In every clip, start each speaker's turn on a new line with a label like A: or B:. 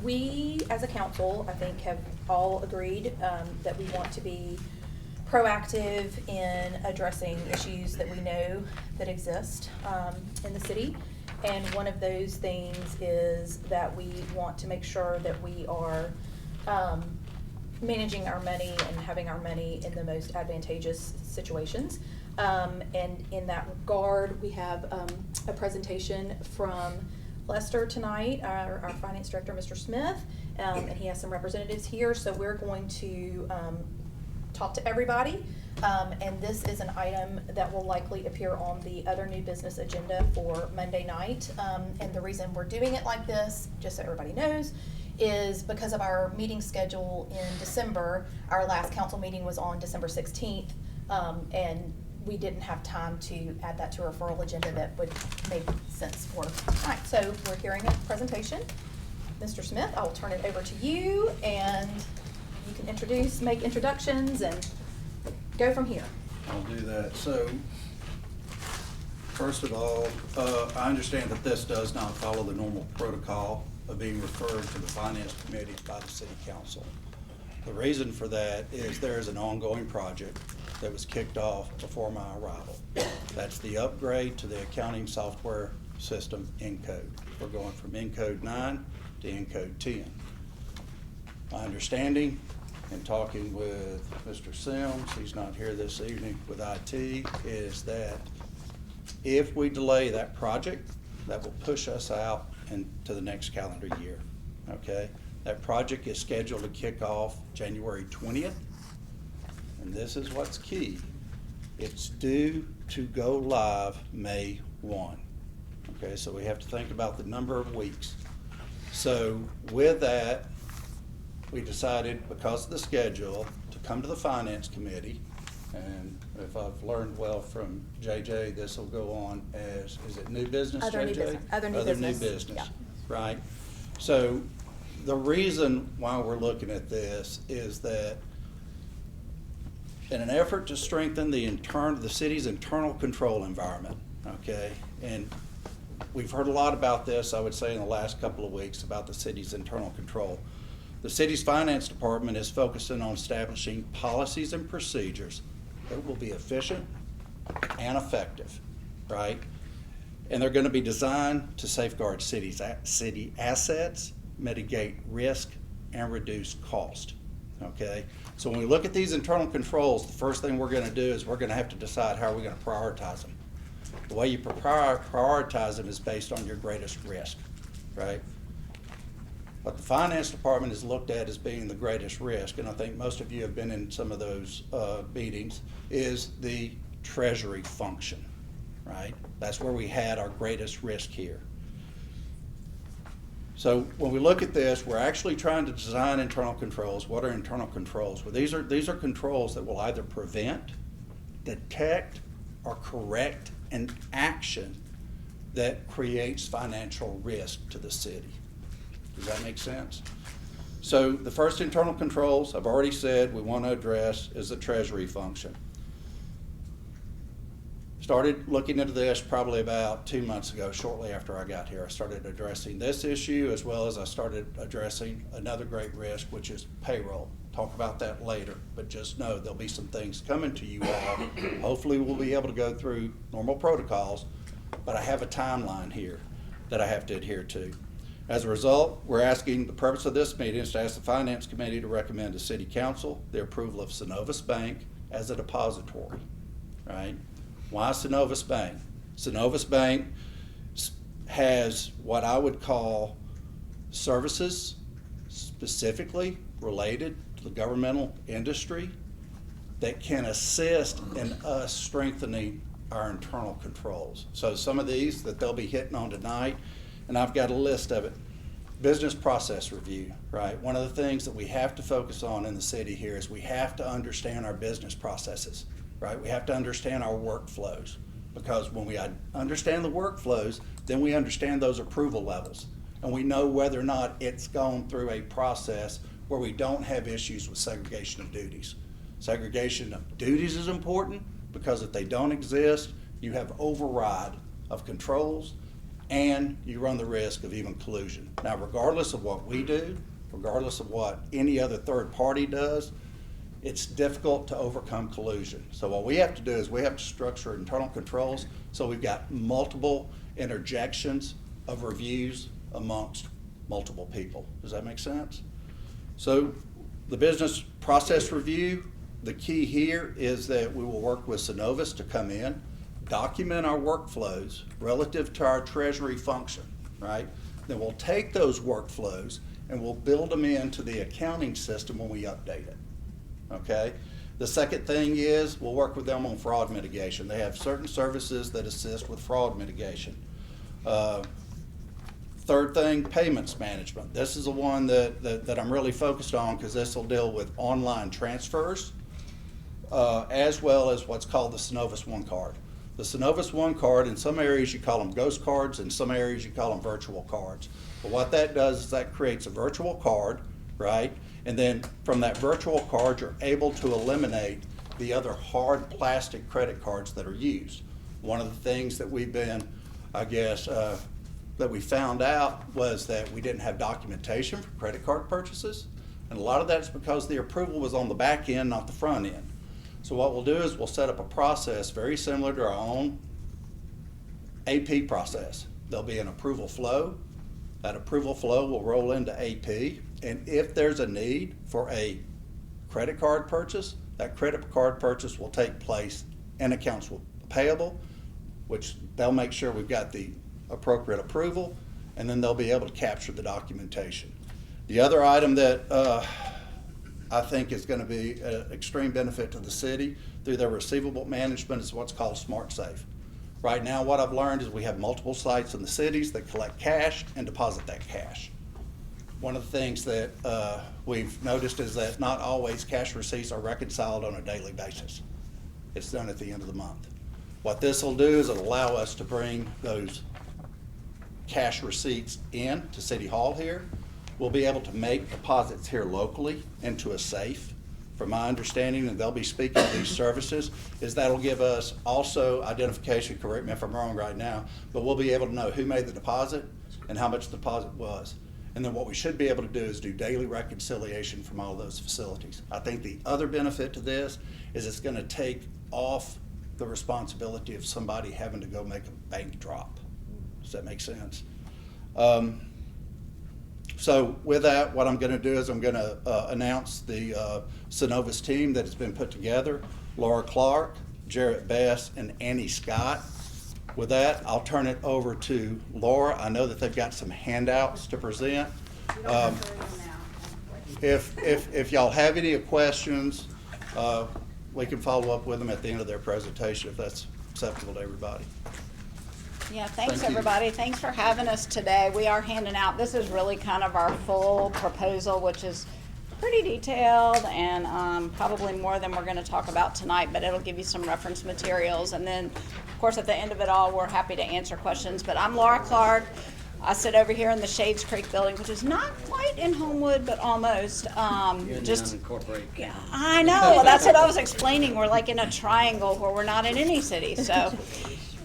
A: We, as a council, I think have all agreed that we want to be proactive in addressing issues that we know that exist in the city. And one of those things is that we want to make sure that we are managing our money and having our money in the most advantageous situations. And in that regard, we have a presentation from Lester tonight, our finance director, Mr. Smith, and he has some representatives here. So we're going to talk to everybody, and this is an item that will likely appear on the other new business agenda for Monday night. And the reason we're doing it like this, just so everybody knows, is because of our meeting schedule in December. Our last council meeting was on December 16th, and we didn't have time to add that to our referral agenda that would make sense for tonight. So we're hearing a presentation. Mr. Smith, I will turn it over to you, and you can make introductions, and go from here.
B: I'll do that. So, first of all, I understand that this does not follow the normal protocol of being referred to the Finance Committee by the City Council. The reason for that is there is an ongoing project that was kicked off before my arrival. That's the upgrade to the accounting software system Encode. We're going from Encode 9 to Encode 10. My understanding, in talking with Mr. Sims, he's not here this evening, with IT, is that if we delay that project, that will push us out into the next calendar year, okay? That project is scheduled to kick off January 20th, and this is what's key. It's due to go live May 1, okay? So we have to think about the number of weeks. So with that, we decided, because of the schedule, to come to the Finance Committee, and if I've learned well from JJ, this will go on as, is it new business,
A: Other
B: JJ?
A: new business. Other new business. Yeah.
B: Right? So the reason why we're looking at this is that in an effort to strengthen the city's internal control environment, okay, and we've heard a lot about this, I would say, in the last couple of weeks about the city's internal control. The city's finance department is focusing on establishing policies and procedures that will be efficient and effective, right? And they're going to be designed to safeguard city assets, mitigate risk, and reduce cost, okay? So when we look at these internal controls, the first thing we're going to do is we're going to have to decide how we're going to prioritize them. The way you prioritize them is based on your greatest risk, right? What the finance department is looked at as being the greatest risk, and I think most of you have been in some of those meetings, is the treasury function, right? That's where we had our greatest risk here. So when we look at this, we're actually trying to design internal controls. What are internal controls? Well, these are controls that will either prevent, detect, or correct an action that creates financial risk to the city. Does that make sense? So the first internal controls, I've already said we want to address, is the treasury function. Started looking into this probably about 2 months ago, shortly after I got here. I started addressing this issue, as well as I started addressing another great risk, which is payroll. Talk about that later, but just know there'll be some things coming to you all. Hopefully we'll be able to go through normal protocols, but I have a timeline here that I have to adhere to. As a result, we're asking, the purpose of this meeting is to ask the Finance Committee to recommend to City Council the approval of Synovus Bank as a depository, right? Why Synovus Bank? Synovus Bank has what I would call services specifically related to the governmental industry that can assist in us strengthening our internal controls. So some of these that they'll be hitting on tonight, and I've got a list of it. Business process review, right? One of the things that we have to focus on in the city here is we have to understand our business processes, right? We have to understand our workflows, because when we understand the workflows, then we understand those approval levels, and we know whether or not it's gone through a process where we don't have issues with segregation of duties. Segregation of duties is important because if they don't exist, you have override of controls and you run the risk of even collusion. Now, regardless of what we do, regardless of what any other third party does, it's difficult to overcome collusion. So what we have to do is we have to structure internal controls so we've got multiple interjections of reviews amongst multiple people. Does that make sense? So the business process review, the key here is that we will work with Synovus to come in, document our workflows relative to our treasury function, right? Then we'll take those workflows and we'll build them into the accounting system when we update it, okay? The second thing is we'll work with them on fraud mitigation. They have certain services that assist with fraud mitigation. Third thing, payments management. This is the one that I'm really focused on because this will deal with online transfers as well as what's called the Synovus One Card. The Synovus One Card, in some areas you call them ghost cards, in some areas you call them virtual cards. But what that does is that creates a virtual card, right? And then from that virtual card, you're able to eliminate the other hard plastic credit cards that are used. One of the things that we've been, I guess, that we found out was that we didn't have documentation for credit card purchases. And a lot of that's because the approval was on the back end, not the front end. So what we'll do is we'll set up a process very similar to our own AP process. There'll be an approval flow. That approval flow will roll into AP. And if there's a need for a credit card purchase, that credit card purchase will take place in accounts payable, which they'll make sure we've got the appropriate approval, and then they'll be able to capture the documentation. The other item that I think is going to be an extreme benefit to the city through their receivable management is what's called Smart Safe. Right now, what I've learned is we have multiple sites in the cities that collect cash and deposit that cash. One of the things that we've noticed is that not always cash receipts are reconciled on a daily basis. It's done at the end of the month. What this will do is it'll allow us to bring those cash receipts in to City Hall here. We'll be able to make deposits here locally into a safe. From my understanding, and they'll be speaking to these services, is that'll give us also identification, correct me if I'm wrong right now, but we'll be able to know who made the deposit and how much the deposit was. And then what we should be able to do is do daily reconciliation from all those facilities. I think the other benefit to this is it's going to take off the responsibility of somebody having to go make a bank drop. Does that make sense? So with that, what I'm going to do is I'm going to announce the Synovus team that has been put together: Laura Clark, Jarrett Bess, and Annie Scott. With that, I'll turn it over to Laura. I know that they've got some handouts to present. If y'all have any questions, we can follow up with them at the end of their presentation if that's acceptable to everybody.
C: Yeah, thanks
B: Thank you.
C: everybody. Thanks for having us today. We are handing out, this is really kind of our full proposal, which is pretty detailed and probably more than we're going to talk about tonight, but it'll give you some reference materials. And then, of course, at the end of it all, we're happy to answer questions. But I'm Laura Clark. I sit over here in the Shades Creek building, which is not quite in Homewood, but almost. Just yeah, I know. Well, that's what I was explaining. We're like in a triangle where we're not in any city. So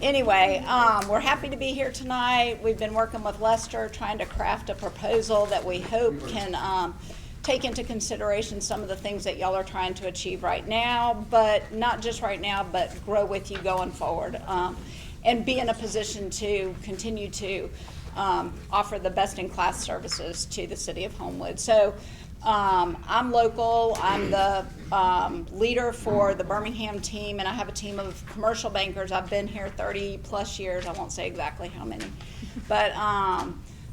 C: anyway, we're happy to be here tonight. We've been working with Lester, trying to craft a proposal that we hope can take into consideration some of the things that y'all are trying to achieve right now, but not just right now, but grow with you going forward, and be in a position to continue to offer the best-in-class services to the City of Homewood. So I'm local. I'm the leader for the Birmingham team, and I have a team of commercial bankers. I've been here 30 plus years. I won't say exactly how many, but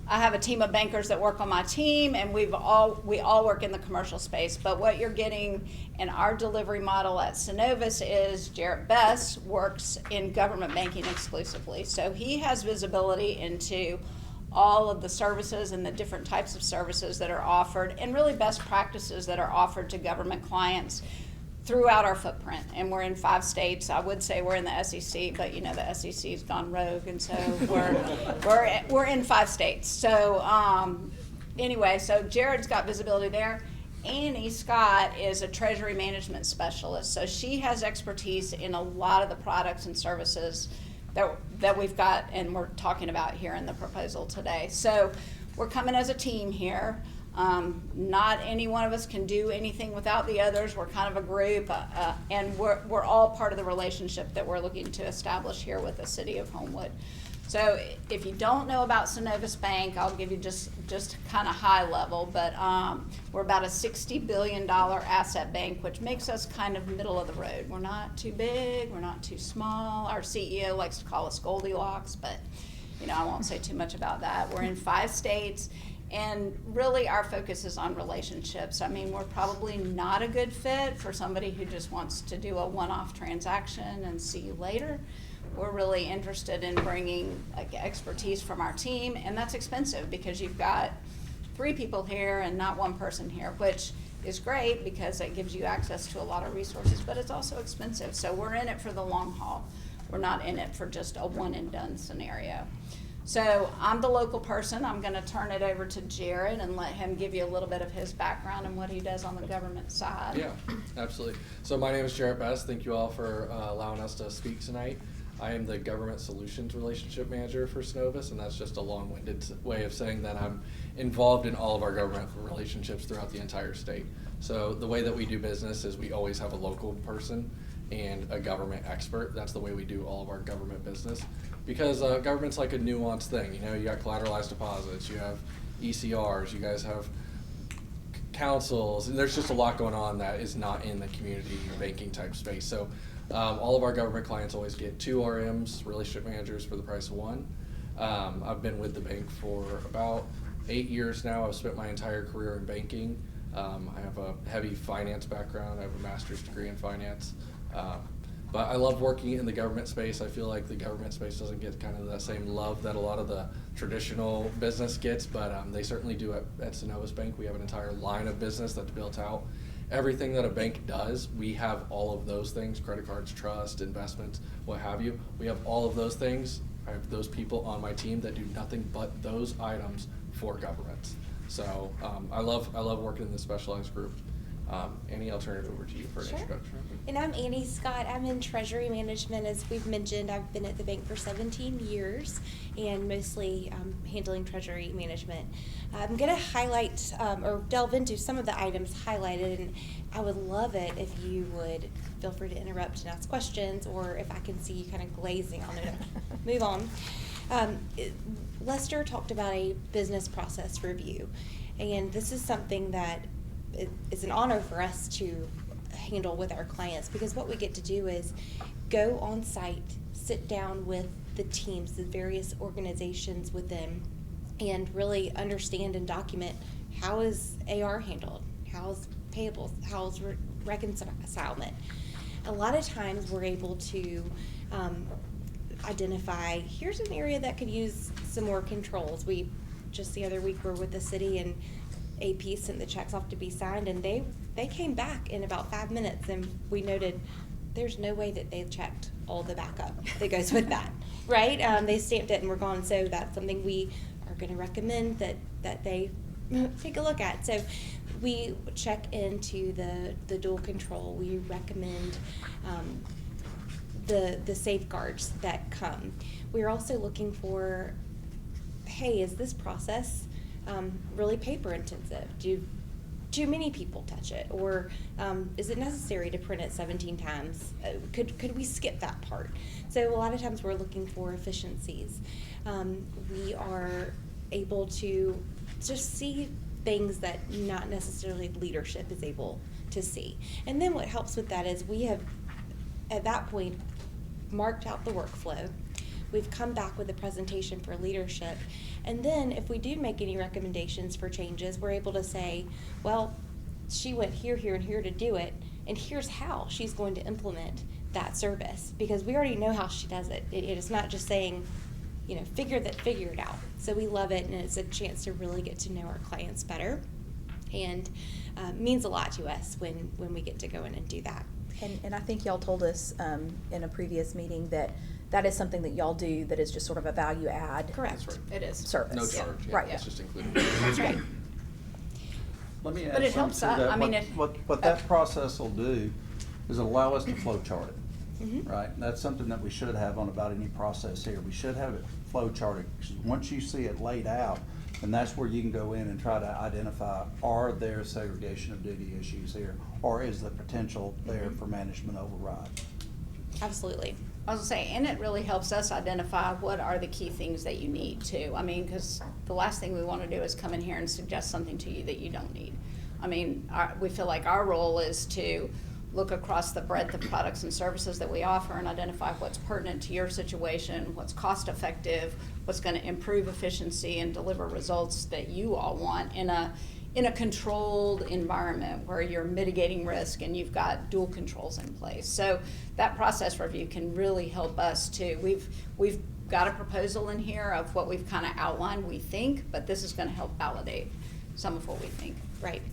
C: I have a team of bankers that work on my team, and we all work in the commercial space. But what you're getting in our delivery model at Synovus is Jarrett Bess works in government banking exclusively. So he has visibility into all of the services and the different types of services that are offered, and really best practices that are offered to government clients throughout our footprint. And we're in 5 states. I would say we're in the SEC, but you know the SEC's gone rogue, and so we're in 5 states. So anyway, so Jared's got visibility there. Annie Scott is a treasury management specialist, so she has expertise in a lot of the products and services that we've got and we're talking about here in the proposal today. So we're coming as a team here. Not any one of us can do anything without the others. We're kind of a group, and we're all part of the relationship that we're looking to establish here with the City of Homewood. So if you don't know about Synovus Bank, I'll give you just kind of high level, but we're about a $60 billion asset bank, which makes us kind of middle of the road. We're not too big, we're not too small. Our CEO likes to call us Goldilocks, but I won't say too much about that. We're in 5 states, and really our focus is on relationships. I mean, we're probably not a good fit for somebody who just wants to do a one-off transaction and see you later. We're really interested in bringing expertise from our team, and that's expensive because you've got 3 people here and not 1 person here, which is great because it gives you access to a lot of resources, but it's also expensive. So we're in it for the long haul. We're not in it for just a one and done scenario. So I'm the local person. I'm going to turn it over to Jared and let him give you a little bit of his background and what he does on the government side.
D: Yeah, absolutely. So my name is Jared Best. Thank you all for allowing us to speak tonight. I am the Government Solutions Relationship Manager for Synovus, and that's just a long-winded way of saying that I'm involved in all of our government relationships throughout the entire state. So the way that we do business is we always have a local person and a government expert. That's the way we do all of our government business, because government's like a nuanced thing. You got collateralized deposits, you have ECRs, you guys have councils, and there's just a lot going on that is not in the community banking type space. So all of our government clients always get 2 RMs, relationship managers, for the price of 1. I've been with the bank for about 8 years now. I've spent my entire career in banking. I have a heavy finance background. I have a master's degree in finance. But I love working in the government space. I feel like the government space doesn't get kind of the same love that a lot of the traditional business gets, but they certainly do at Synovus Bank. We have an entire line of business that's built out. Everything that a bank does, we have all of those things: credit cards, trust, investments, what have you. We have all of those things. I have those people on my team that do nothing but those items for governments. So I love working in this specialized group. Annie, I'll turn it over to you for an introduction.
E: And I'm Annie Scott. I'm in Treasury Management. As we've mentioned, I've been at the bank for 17 years and mostly handling Treasury Management. I'm going to highlight or delve into some of the items highlighted, and I would love it if you would feel free to interrupt and ask questions, or if I can see you kind of glazing, I'll know to move on. Lester talked about a business process review, and this is something that it's an honor for us to handle with our clients, because what we get to do is go on site, sit down with the teams, the various organizations within, and really understand and document how is AR handled, how's payables, how's reconcilement. A lot of times we're able to identify, here's an area that could use some more controls. We just the other week were with the city, and AP sent the checks off to be signed, and they came back in about 5 minutes, and we noted there's no way that they've checked all the backup that goes with that, right? They stamped it and we're gone. So that's something we are going to recommend that they take a look at. So we check into the dual control. We recommend the safeguards that come. We're also looking for, hey, is this process really paper intensive? Do too many people touch it, or is it necessary to print it 17 times? Could we skip that part? So a lot of times we're looking for efficiencies. We are able to just see things that not necessarily leadership is able to see. And then what helps with that is we have, at that point, marked out the workflow. We've come back with a presentation for leadership. And then if we do make any recommendations for changes, we're able to say, well, she went here, here, and here to do it, and here's how she's going to implement that service. Because we already know how she does it. It is not just saying, figure it out. So we love it, and it's a chance to really get to know our clients better. And means a lot to us when we get to go in and do that.
A: And I think y'all told us in a previous meeting that is something that y'all do that is just sort of a value add.
E: Correct.
D: That's right.
C: It is.
A: Service.
D: No charge.
A: Yeah. Right.
D: It's just included.
E: That's right.
F: Let me add
C: But it
F: something
C: helps
F: to
C: us.
F: that.
C: I mean,
F: what that process will do is allow us to flow chart it.
E: Mhm.
B: right? And that's something that we should have on about any process here. We should have it flow charted. 'Cause once you see it laid out, and that's where you can go in and try to identify, are there segregation of duty issues here? Or is the potential there for management override?
E: Absolutely.
C: I was gonna say, and it really helps us identify what are the key things that you need too. I mean, because the last thing we want to do is come in here and suggest something to you that you don't need. I mean, we feel like our role is to look across the breadth of products and services that we offer and identify what's pertinent to your situation, what's cost effective, what's going to improve efficiency and deliver results that you all want in a controlled environment where you're mitigating risk and you've got dual controls in place. So that process review can really help us too. We've got a proposal in here of what we've kind of outlined we think, but this is going to help validate some of what we think.
E: Right.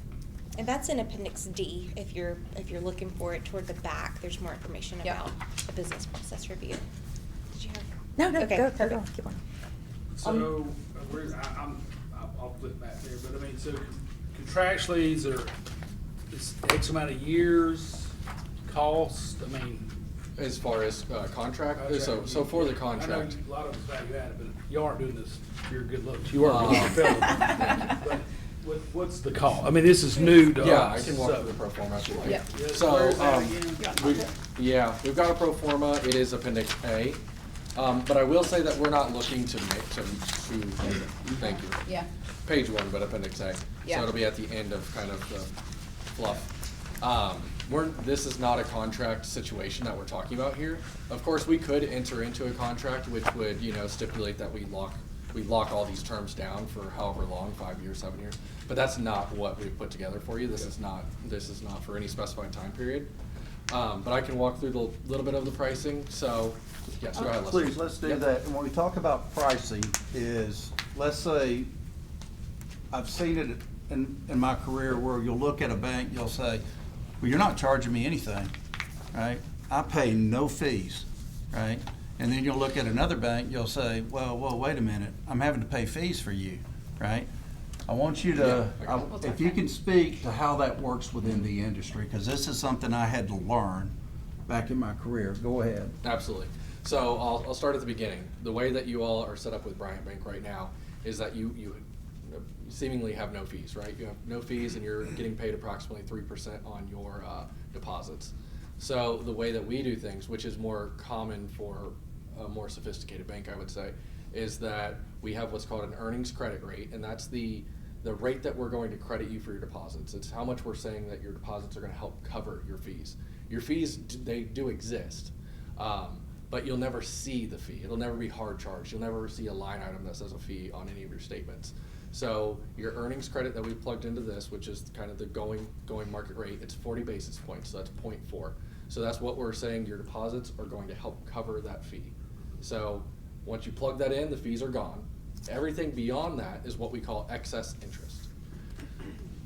E: And that's in Appendix D. If you're looking for it toward the back, there's more information
C: Yep.
E: about a business process review. Did you have?
A: No,
E: Okay,
A: go,
E: perfect.
A: keep on.
G: So, I'll flip back there, but I mean, so contractually, it's X amount of years, cost, I mean.
D: As far as contract, so for the
G: I know
D: contract.
G: a lot of it's value added, but you aren't doing this for your good looks. You are doing it for fellas. But what's the cost? I mean, this is new to us.
D: Yeah, I can walk
G: so-
D: through the pro forma if you like.
C: Yep.
G: Yeah,
D: So,
G: where is that again?
D: we've got a pro forma, it is Appendix A. But I will say that we're not looking to thank you.
C: Yeah.
D: Page 1, but Appendix A.
C: Yeah.
D: So it'll be at the end of kind of the fluff. This is not a contract situation that we're talking about here. Of course, we could enter into a contract which would, stipulate that we lock all these terms down for however long, 5 years, 7 years. But that's not what we've put together for you. This is not for any specified time period. But I can walk through the little bit of the pricing. So, yes, go ahead. Lester.
B: Please, let's do
D: Yep.
B: that. And when we talk about pricing is, let's say, I've seen it in my career where you'll look at a bank, you'll say, well, you're not charging me anything, right? I pay no fees, right? And then you'll look at another bank, you'll say, well, wait a minute, I'm having to pay fees for you, right? I want you to,
D: Yeah, I got
B: if you can speak to how that works within the industry, because this is something I had to learn back in my career. Go ahead.
D: Absolutely. So I'll start at the beginning. The way that you all are set up with Bryant Bank right now is that you seemingly have no fees, right? You have no fees and you're getting paid approximately 3% on your deposits. So the way that we do things, which is more common for a more sophisticated bank, I would say, is that we have what's called an earnings credit rate, and that's the rate that we're going to credit you for your deposits. It's how much we're saying that your deposits are going to help cover your fees. Your fees, they do exist, but you'll never see the fee. It'll never be hard charged. You'll never see a line item that says a fee on any of your statements. So your earnings credit that we plugged into this, which is kind of the going market rate, it's 40 basis points, so that's 0.4. So that's what we're saying your deposits are going to help cover that fee. So once you plug that in, the fees are gone. Everything beyond that is what we call excess interest.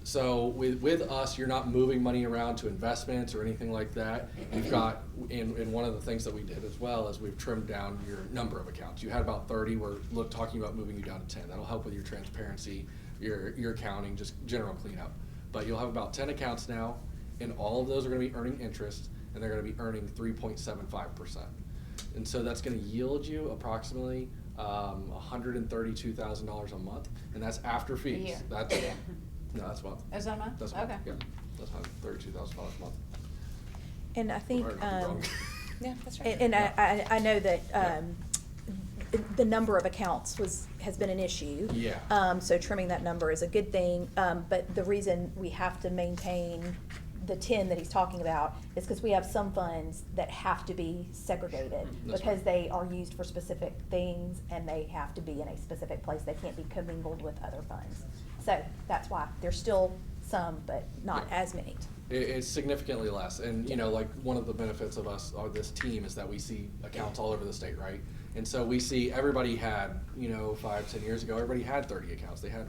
D: So with us, you're not moving money around to investments or anything like that. You've got, in one of the things that we did as well is we've trimmed down your number of accounts. You had about 30, we're talking about moving you down to 10. That'll help with your transparency, your accounting, just general cleanup. But you'll have about 10 accounts now, and all of those are gonna be earning interest, and they're gonna be earning 3.75%. And so that's gonna yield you approximately $132,000 a month, and that's after fees.
C: year.
D: That's no, that's a month.
C: Is that a month?
D: That's a month.
C: Okay.
D: Yeah, that's $132,000 a month.
A: And I think,
D: Or I might be wrong.
E: Yeah, that's right.
A: and I know that, the number of accounts has been an issue.
D: Yeah.
A: So trimming that number is a good thing, but the reason we have to maintain the 10 that he's talking about is because we have some funds that have to be segregated
D: That's
A: because
D: right.
A: they are used for specific things and they have to be in a specific place. They can't be commingled with other funds. So that's why there's still some, but not
D: Yeah.
A: as many.
D: It's significantly less, and like one of the benefits of us, or this team, is that we see accounts all over the state, right? And so we see everybody had, 5-10 years ago, everybody had 30 accounts. They had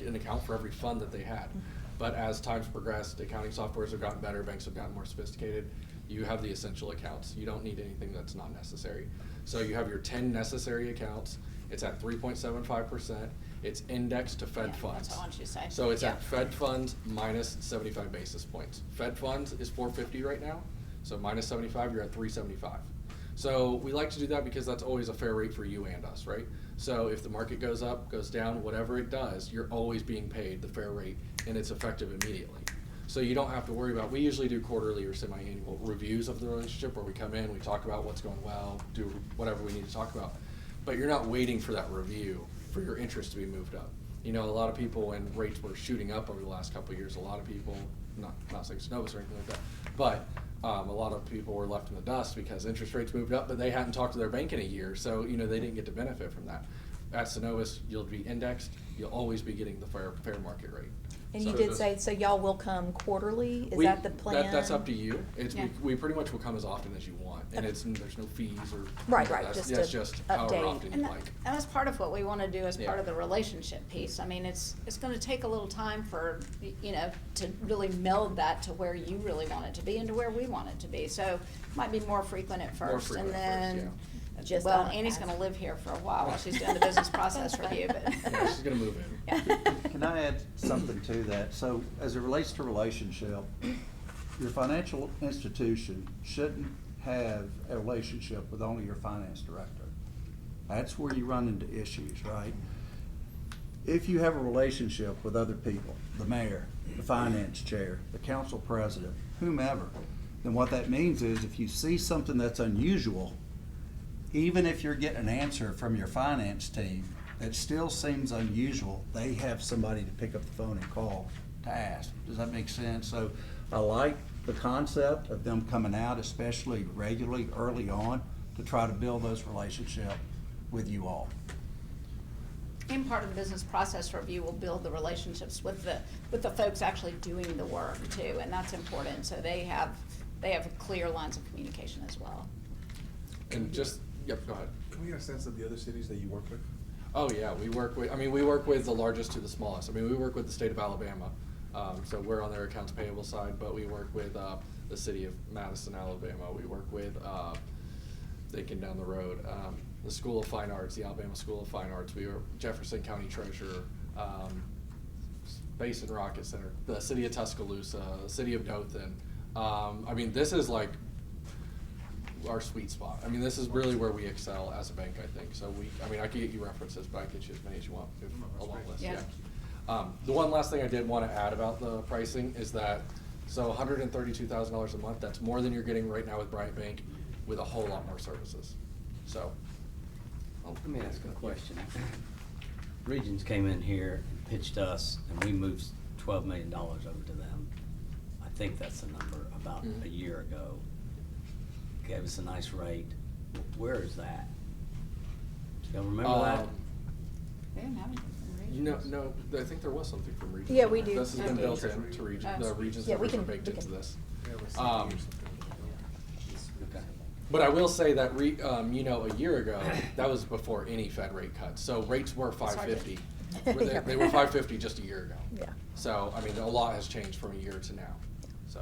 D: an account for every fund that they had. But as time's progressed, accounting softwares have gotten better, banks have gotten more sophisticated. You have the essential accounts. You don't need anything that's not necessary. So you have your 10 necessary accounts. It's at 3.75%. It's indexed to Fed
C: Yeah,
D: funds.
C: that's what I want you to say.
D: So it's
C: Yeah.
D: at Fed funds minus 75 basis points. Fed funds is 450 right now. So minus 75, you're at 375. So we like to do that because that's always a fair rate for you and us, right? So if the market goes up, goes down, whatever it does, you're always being paid the fair rate, and it's effective immediately. So you don't have to worry about, we usually do quarterly or semi-annual reviews of the relationship where we come in, we talk about what's going well, do whatever we need to talk about. But you're not waiting for that review for your interest to be moved up. You know, a lot of people, when rates were shooting up over the last couple of years, a lot of people, not saying Synovus or anything like that, but a lot of people were left in the dust because interest rates moved up, but they hadn't talked to their bank in a year, so you know they didn't get to benefit from that. At Synovus, you'll be indexed, you'll always be getting the fair market rate.
A: And you
D: So
A: did
D: this-
A: say, so y'all will come quarterly? Is
D: we-
A: that the plan?
D: That's up to you. It's,
C: Yeah.
D: we pretty much will come as often as you want, and
A: Okay.
D: there's no fees or.
A: Right,
D: that's
A: just to
D: just however
A: update.
D: often
C: And
D: you
C: that-
D: like.
C: and that's part of what we want to do as part
D: Yeah.
C: of the relationship piece. I mean, it's gonna take a little time for, you know, to really meld that to where you really want it to be and to where we want it to be. So it might be more frequent at
D: More
C: first,
D: frequent
C: and
D: at first,
C: then,
A: Just
C: well,
A: on
C: Annie's
A: as-
C: gonna live here for a while she's doing the business process review, but.
D: Yeah, she's gonna move in.
C: Yeah.
F: Can I add something to that? So as it relates to relationship, your financial institution shouldn't have a relationship with only your finance director. That's where you run into issues, right? If you have a relationship with other people, the mayor, the finance chair, the council president, whomever, then what that means is if you see something that's unusual, even if you're getting an answer from your finance team that still seems unusual, they have somebody to pick up the phone and call to ask. Does that make sense? So I like the concept of them coming out, especially regularly, early on, to try to build those relationships with you all.
C: And part of the business process review will build the relationships with the folks actually doing the work too, and that's important, so they have clear lines of communication as well.
D: And just, yep, go ahead.
H: Can we get a sense of the other cities that you work with?
D: Oh, yeah, we work with the largest to the smallest. I mean, we work with the state of Alabama, so we're on their accounts payable side, but we work with, the city of Madison, Alabama. We work with, thinking down the road, the School of Fine Arts, the Alabama School of Fine Arts. We were Jefferson County Treasurer, Basin Rocket Center, the city of Tuscaloosa, the city of Dothan. I mean, this is like our sweet spot. I mean, this is really where we excel as a bank, I think. So I could get you references, but I could get you as many as you want, if a long list,
C: Yeah.
D: yeah. The one last thing I did want to add about the pricing is that, so $132,000 a month, that's more than you're getting right now with Bryant Bank with a whole lot more services, so.
I: Let me ask a question. Regions came in here and pitched us, and we moved $12 million over to them. I think that's the number, about a year ago. Gave us a nice rate. Where is that? Y'all remember that?
C: We didn't have anything from Regions.
D: No, I think there was something from Regions.
A: Yeah, we do.
D: This has been
C: Okay.
D: built into Regions, the Regions
A: Yeah, we
D: numbers are
A: can-
D: baked
A: we
D: into
A: can-
D: this.
H: Yeah,
I: Okay.
D: But I will say that, a year ago, that was before any Fed rate cuts, so rates were
C: hard to-
D: 550.
A: Yeah.
D: They were 550 just a year ago.
A: Yeah.
D: So, I mean, a lot has changed from a year to now, so.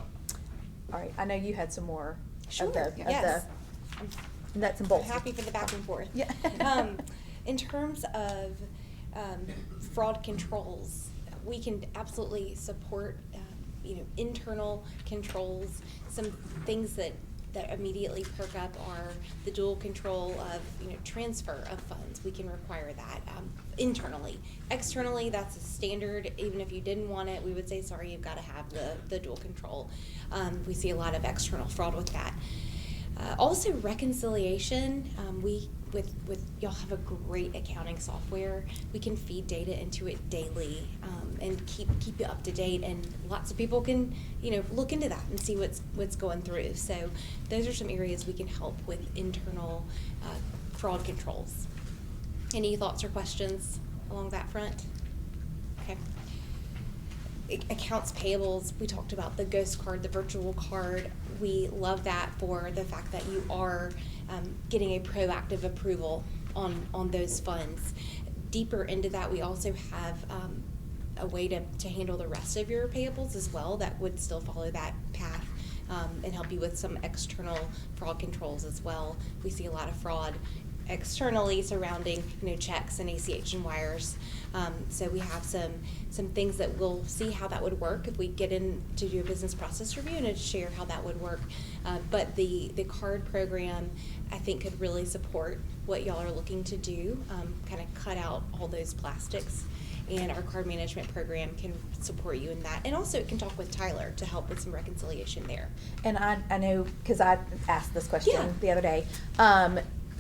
A: All right, I know you had some more
E: Sure,
A: of the
E: yes.
A: nuts and
E: I'm
A: bolts.
E: happy for the back and forth.
A: Yeah.
E: In terms of fraud controls, we can absolutely support, internal controls. Some things that immediately perk up are the dual control of, transfer of funds. We can require that internally. Externally, that's a standard. Even if you didn't want it, we would say, sorry, you've got to have the dual control. We see a lot of external fraud with that. Also reconciliation, with y'all have a great accounting software. We can feed data into it daily, and keep you up to date, and lots of people can, look into that and see what's going through. So those are some areas we can help with internal fraud controls. Any thoughts or questions along that front? Okay. Accounts payables, we talked about the ghost card, the virtual card. We love that for the fact that you are getting a proactive approval on those funds. Deeper into that, we also have a way to handle the rest of your payables as well that would still follow that path, and help you with some external fraud controls as well. We see a lot of fraud externally surrounding, checks and ACH and wires. So we have some things that we'll see how that would work if we get in to do a business process review and to share how that would work. But the card program, I think, could really support what y'all are looking to do, kind of cut out all those plastics. And our card management program can support you in that. And also it can talk with Tyler to help with some reconciliation there.
A: And I know, because I asked this question
E: Yeah.
A: the other day,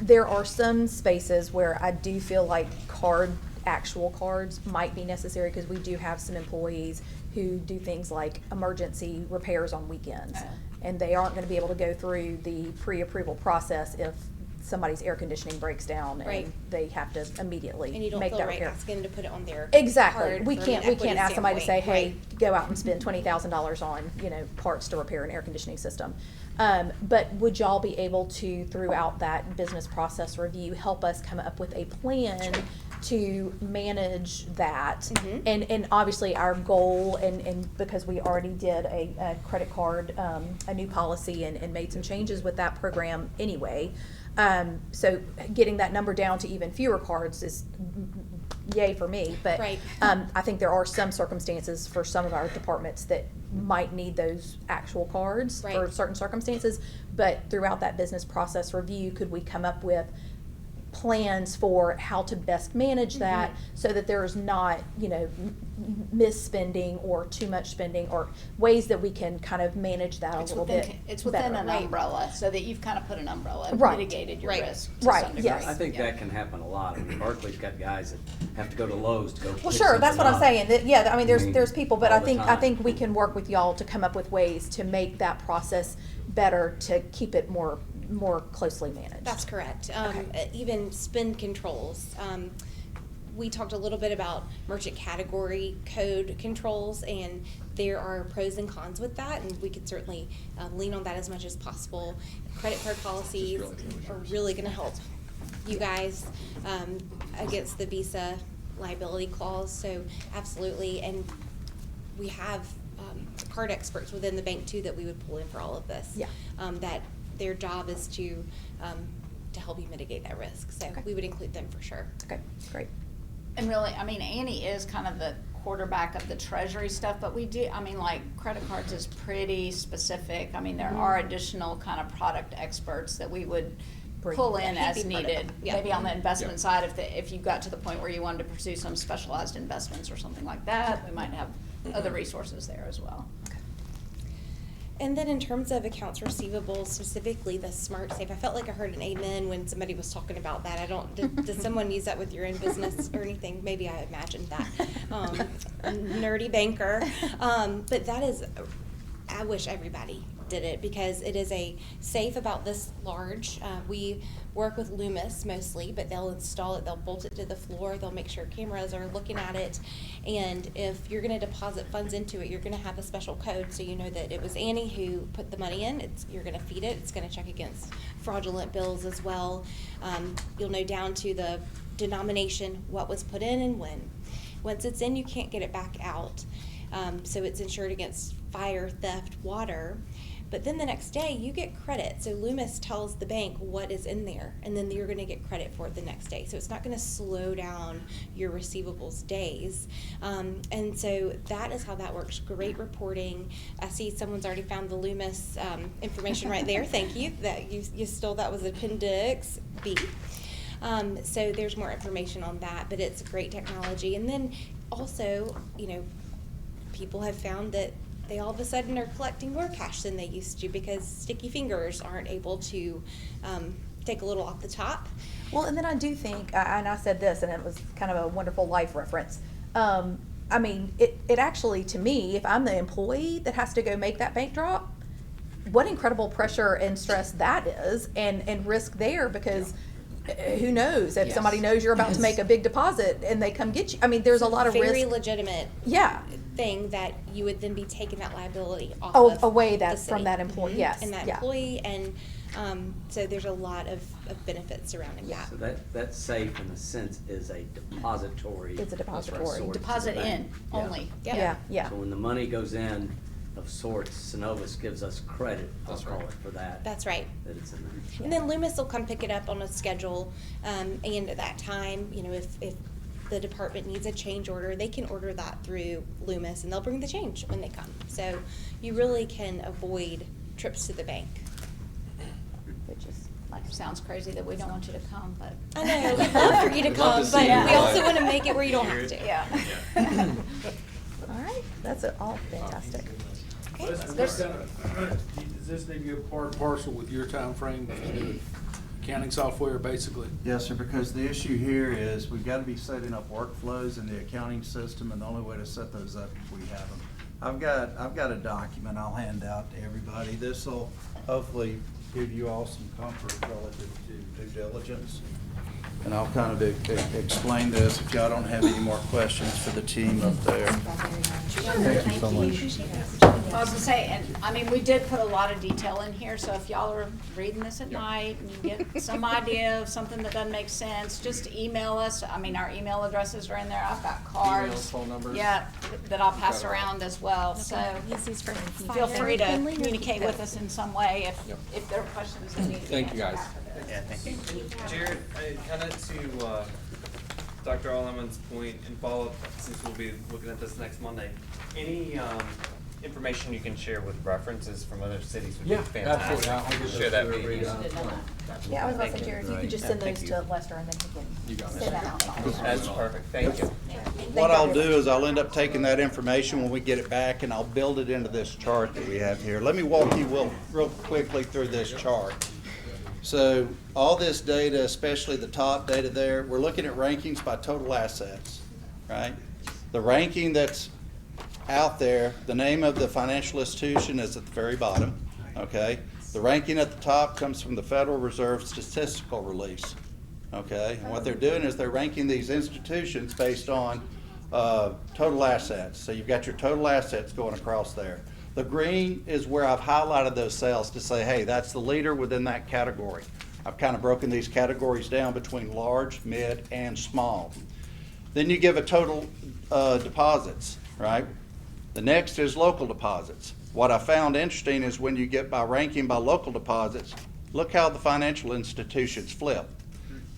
A: there are some spaces where I do feel like actual cards might be necessary, because we do have some employees who do things like emergency repairs on weekends.
C: Oh.
A: And they aren't gonna be able to go through the pre-approval process if somebody's air conditioning breaks down
E: Right.
A: and they have to immediately
E: And you don't
A: make
E: feel
A: that
E: right
A: repair.
E: asking them to put it on their
A: Exactly.
E: card
A: We
E: from
A: can't
E: an equity
A: ask somebody to say,
E: standpoint.
A: hey,
E: Right.
A: go out and spend $20,000 on, parts to repair an air conditioning system. But would y'all be able to, throughout that business process review, help us come up with a plan to manage that?
E: Mhm.
A: And obviously our goal, and because we already did a credit card, a new policy and made some changes with that program anyway. So getting that number down to even fewer cards is yay for me, but
E: Right.
A: I think there are some circumstances for some of our departments that might need those actual cards for
E: Right.
A: certain circumstances. But throughout that business process review, could we come up with plans for how to best manage that, so that there's not, misspending or too much spending, or ways that we can kind of manage that a little bit
C: It's within
A: better.
C: an umbrella, so that you've kind of put an umbrella and
A: Right.
C: mitigated your
E: Right.
C: risk to
A: Right,
C: some degree.
A: yes.
I: I think
C: Yeah.
I: that can happen a lot. I mean, Berkeley's got guys that have to go to Lowe's to go pick
A: Well, sure, that's what I'm
I: something up.
A: saying, that, yeah, I mean, there's people, but
I: all
A: I
I: the
A: think, I
I: time.
A: think we can work with y'all to come up with ways to make that process better, to keep it more closely managed.
E: That's correct.
A: Okay.
E: Even spend controls. We talked a little bit about merchant category code controls, and there are pros and cons with that, and we could certainly lean on that as much as possible. Credit card policies are really going to help you guys against the Visa liability clause, so absolutely. And we have card experts within the bank too that we would pull in for all of this.
A: Yeah.
E: That their job is to help you mitigate that risk. So
A: Okay.
E: we would include them for sure.
A: Okay, great.
C: And really, I mean, Annie is kind of the quarterback of the treasury stuff, but we do, I mean, like, credit cards is pretty specific. I mean, there are additional kind of product experts that we would
A: Bring.
C: pull in
E: Yeah,
C: as
E: he'd be part of
C: needed.
E: them. Yeah.
C: Maybe on the investment
D: Yeah.
C: side, if you got to the point where you wanted to pursue some specialized investments or something like that, we might have other resources there as well.
E: And then in terms of accounts receivable, specifically the Smart Safe, I felt like I heard an amen when somebody was talking about that. I don't, does someone use that with your own business or anything? Maybe I imagined that. Nerdy banker. But that is, I wish everybody did it, because it is a safe about this large. We work with Loomis mostly, but they'll install it, they'll bolt it to the floor, they'll make sure cameras are looking at it. And if you're gonna deposit funds into it, you're gonna have a special code, so you know that it was Annie who put the money in. You're gonna feed it, it's gonna check against fraudulent bills as well. You'll know down to the denomination, what was put in and when. Once it's in, you can't get it back out. So it's insured against fire, theft, water. But then the next day, you get credit. So Loomis tells the bank what is in there, and then you're going to get credit for it the next day. So it's not going to slow down your receivables days. And so that is how that works. Great reporting. I see someone's already found the Loomis information right there. Thank you. That you stole. That was Appendix B. So there's more information on that, but it's great technology. And then also, people have found that they all of a sudden are collecting more cash than they used to, because sticky fingers aren't able to take a little off the top.
A: Well, and then I do think, and I said this, and it was kind of a wonderful life reference. I mean, it actually, to me, if I'm the employee that has to go make that bank drop, what incredible pressure and stress that is, and risk there, because who knows if
C: Yes.
A: somebody knows you're about to make a big deposit and they come get you. I mean, there's a lot of risk.
E: Very legitimate
A: Yeah.
E: thing that you would then be taking that liability off
A: Oh,
E: of
A: away
E: the
A: that
E: city.
A: from that employee.
E: Mhm.
A: Yes.
E: And that
A: Yeah.
E: employee, and so there's a lot of benefits surrounding that.
I: So that safe in a sense is a depository.
A: It's a depository.
I: source to the
C: Deposit
I: bank.
C: in
I: Yeah.
C: only.
E: Yeah.
A: Yeah. Yeah.
I: So when the money goes in, of sorts, Synovus gives us credit, I'll
D: That's
I: call
D: right.
I: it, for that.
E: That's right.
I: That it's in there.
E: And then Loomis will come pick it up on a schedule, and at that time, if the department needs a change order, they can order that through Loomis, and they'll bring the change when they come. So you really can avoid trips to the bank.
C: Which is, like, sounds crazy that we don't want you to come, but.
E: I know, we'd love for you to
D: We'd love
E: come,
D: to
E: but
D: see
E: we
D: you.
E: also want to make it where you don't have to.
C: Yeah.
A: All right, that's all fantastic.
G: Is this need to be a part and parcel with your timeframe, accounting software, basically?
F: Yes, sir, because the issue here is we've got to be setting up workflows in the accounting system, and the only way to set those up is we have them. I've got a document I'll hand out to everybody. This will hopefully give you all some comfort relative to due diligence. And I'll kind of explain this if y'all don't have any more questions for the team up there. Thank you so much.
C: I was gonna say, and, I mean, we did put a lot of detail in here, so if y'all are reading this at night and you get some idea of something that doesn't make sense, just email us. I mean, our email addresses are in there. I've got cards.
D: Emails, phone numbers.
C: Yeah, that I'll pass
D: Got it all.
C: around as well, so
E: Use these for
C: feel free to communicate with us in some way
D: Yep.
C: if there are questions that need to be
D: Thank you,
C: answered
D: guys.
C: after this.
J: Jared, kind of to Dr. Alleman's point and follow up, since we'll be looking at this next Monday, any information you can share with references from other cities would be fantastic.
D: Absolutely. I'll get
J: Share that
D: those
J: with
D: to
J: you.
D: everybody.
A: Yeah, I was about to say, Jared, if you could just send
J: Thank
A: those
J: you.
A: to Lester and then he
D: You got
A: can
D: it.
A: send that out.
J: That's perfect, thank you.
B: What I'll do is I'll end up taking that information when we get it back, and I'll build it into this chart that we have here. Let me walk you real quickly through this chart. So all this data, especially the top data there, we're looking at rankings by total assets, right? The ranking that's out there, the name of the financial institution is at the very bottom, okay? The ranking at the top comes from the Federal Reserve statistical release, okay? And what they're doing is they're ranking these institutions based on total assets. So you've got your total assets going across there. The green is where I've highlighted those cells to say, hey, that's the leader within that category. I've kind of broken these categories down between large, mid, and small. Then you give a total deposits, right? The next is local deposits. What I found interesting is when you get by ranking by local deposits, look how the financial institutions flip.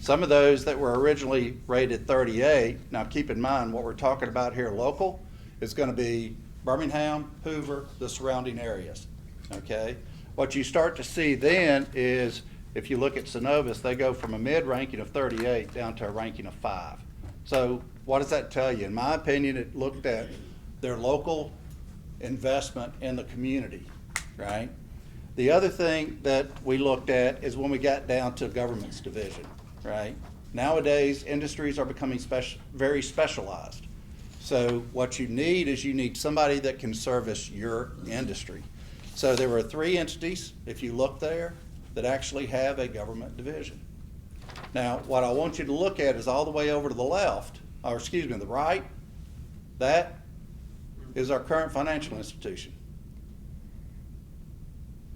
B: Some of those that were originally rated 38, now keep in mind what we're talking about here local is going to be Birmingham, Hoover, the surrounding areas, okay? What you start to see then is, if you look at Synovus, they go from a mid ranking of 38 down to a ranking of 5. So what does that tell you? In my opinion, it looked at their local investment in the community, right? The other thing that we looked at is when we got down to government's division, right? Nowadays, industries are becoming very specialized. So what you need is you need somebody that can service your industry. So there were 3 entities, if you look there, that actually have a government division. Now, what I want you to look at is all the way over to the left, or excuse me, the right. That is our current financial institution.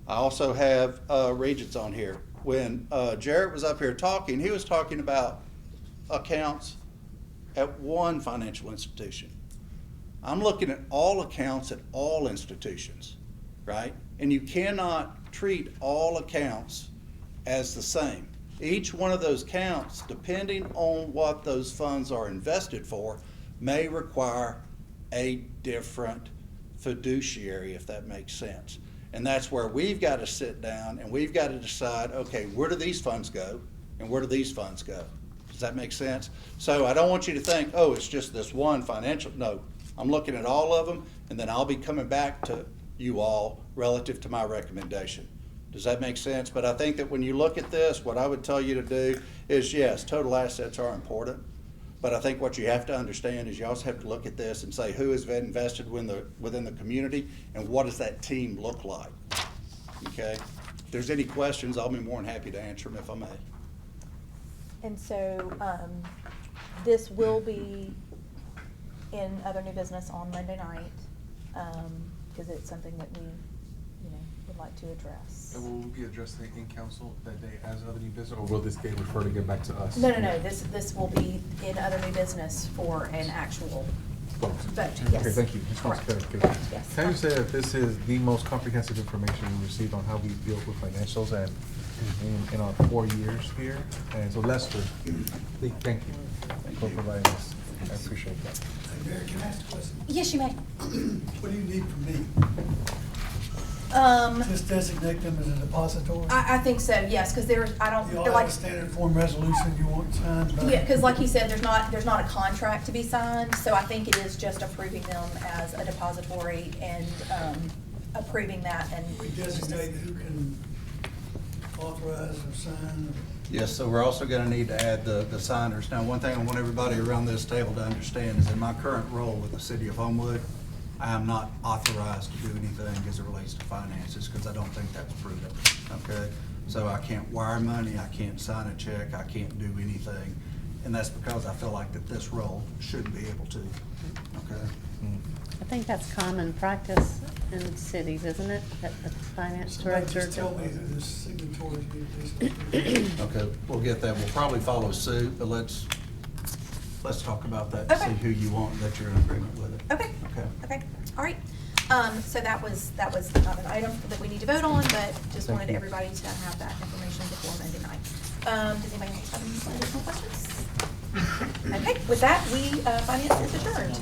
B: I also have Regents on here. When Jarrett was up here talking, he was talking about accounts at one financial institution. I'm looking at all accounts at all institutions, right? And you cannot treat all accounts as the same. Each one of those accounts, depending on what those funds are invested for, may require a different fiduciary, if that makes sense. And that's where we've got to sit down and we've got to decide, okay, where do these funds go and where do these funds go? Does that make sense? So I don't want you to think, oh, it's just this one financial. No, I'm looking at all of them, and then I'll be coming back to you all relative to my recommendation. Does that make sense? But I think that when you look at this, what I would tell you to do is, yes, total assets are important, but I think what you have to understand is you also have to look at this and say who is invested within the community and what does that team look like, okay? If there's any questions, I'll be more than happy to answer them if I may.
A: And so, this will be in other new business on Monday night, because it's something that we, would like to address.
H: And will we be addressing it in council that day as other new business, or will this get referred again back to us?
A: No, this will be in other new business for an actual
H: vote?
A: Vote, yes.
H: Okay, thank you. Just want
A: Correct.
H: clarification.
A: Yes.
H: Can you say that this is the most comprehensive information we received on how we deal with financials and in our 4 years here? And so Lester, thank you for providing this. I appreciate that.
K: Mayor, can I ask a question?
A: Yes, you may.
K: What do you need from me? Just designate them as a depository?
A: I think so, yes, because I don't,
K: You all
A: they're
K: have
A: like,
K: a standard form resolution you want signed by?
A: yeah, because like he said, there's not a contract to be signed, so I think it is just approving them as a depository and, approving that and.
K: We designate who can authorize or sign?
B: Yes, so we're also gonna need to add the signers. Now, one thing I want everybody around this table to understand is in my current role with the City of Homewood, I am not authorized to do anything as it relates to finances, because I don't think that's prudent, okay? So I can't wire money, I can't sign a check, I can't do anything, and that's because I feel like that this role should be able to, okay?
L: I think that's common practice in cities, isn't it? That the finance
K: Somebody
L: director.
K: just tell me who the signatories need to
B: Okay, we'll get that. We'll probably follow suit, but let's talk about that, and see
A: Okay.
B: who you want, that you're in agreement with it.
A: Okay.
B: Okay.
A: Okay, all right. So that was not an item that we need to vote on, but just
H: Thank
A: wanted
H: you.
A: everybody to have that information before Monday night. Does anybody have any additional questions? Okay, with that, finance is adjourned.